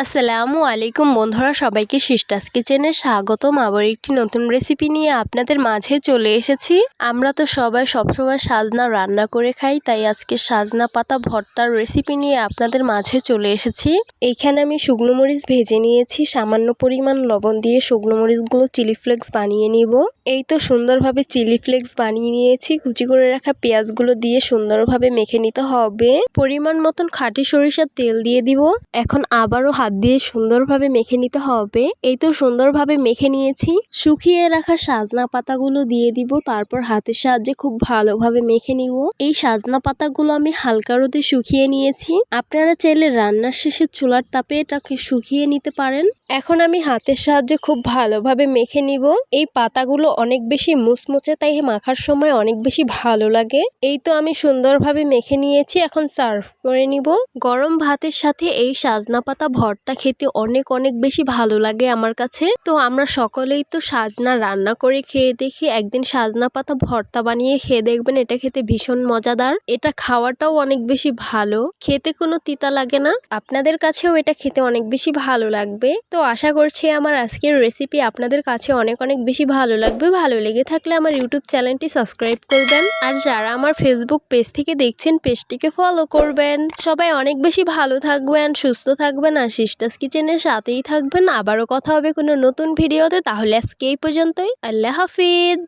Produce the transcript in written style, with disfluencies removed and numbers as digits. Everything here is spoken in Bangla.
আসসালামু আলাইকুম বন্ধুরা, সবাইকে সিস্টার্স কিচেনে স্বাগতম। আবার একটি নতুন রেসিপি নিয়ে আপনাদের মাঝে চলে এসেছি। আমরা তো সবাই সবসময় সাজনা রান্না করে খাই, তাই আজকে সাজনা পাতা ভর্তার রেসিপি নিয়ে আপনাদের মাঝে চলে এসেছি। এইখানে আমি শুকনো মরিচ ভেজে নিয়েছি, সামান্য পরিমাণ লবণ দিয়ে শুকনো মরিচগুলো চিলি ফ্লেক্স বানিয়ে নিব। এই তো সুন্দরভাবে চিলি ফ্লেক্স বানিয়ে নিয়েছি। কুচি করে রাখা পেঁয়াজগুলো দিয়ে সুন্দরভাবে মেখে নিতে হবে। পরিমাণ মতন খাঁটি সরিষার তেল দিয়ে দিব। এখন আবারও হাত দিয়ে সুন্দরভাবে মেখে নিতে হবে। এই তো সুন্দরভাবে মেখে নিয়েছি। শুকিয়ে রাখা সাজনা পাতাগুলো দিয়ে দিব, তারপর হাতের সাহায্যে খুব ভালোভাবে মেখে নিব। এই সাজনা পাতাগুলো আমি হালকা রোদে শুকিয়ে নিয়েছি। আপনারা চাইলে রান্নার শেষে চুলার তাপে এটাকে শুকিয়ে নিতে পারেন। এখন আমি হাতের সাহায্যে খুব ভালোভাবে মেখে নিব। এই পাতাগুলো অনেক বেশি মুচমুচে, তাই মাখার সময় অনেক বেশি ভালো লাগে। এই তো আমি সুন্দরভাবে মেখে নিয়েছি। এখন সার্ভ করে নিব। গরম ভাতের সাথে এই সাজনা পাতা ভর্তা খেতে অনেক অনেক বেশি ভালো লাগে আমার কাছে। তো আমরা সকলেই তো সাজনা রান্না করে খেয়ে দেখি, একদিন সাজনা পাতা ভর্তা বানিয়ে খেয়ে দেখবেন, এটা খেতে ভীষণ মজাদার। এটা খাওয়াটাও অনেক বেশি ভালো, খেতে কোনো তিতা লাগে না। আপনাদের কাছেও এটা খেতে অনেক বেশি ভালো লাগবে। তো আশা করছি আমার আজকের রেসিপি আপনাদের কাছে অনেক অনেক বেশি ভালো লাগবে। ভালো লেগে থাকলে আমার ইউটিউব চ্যানেলটি সাবস্ক্রাইব করবেন, আর যারা আমার ফেসবুক পেজ থেকে দেখছেন পেজটিকে ফলো করবেন। সবাই অনেক বেশি ভালো থাকবেন, সুস্থ থাকবেন, আর সিস্টার্স কিচেনের সাথেই থাকবেন। আবারও কথা হবে কোনো নতুন ভিডিওতে। তাহলে আজকে এই পর্যন্তই। আল্লাহ হাফিজ।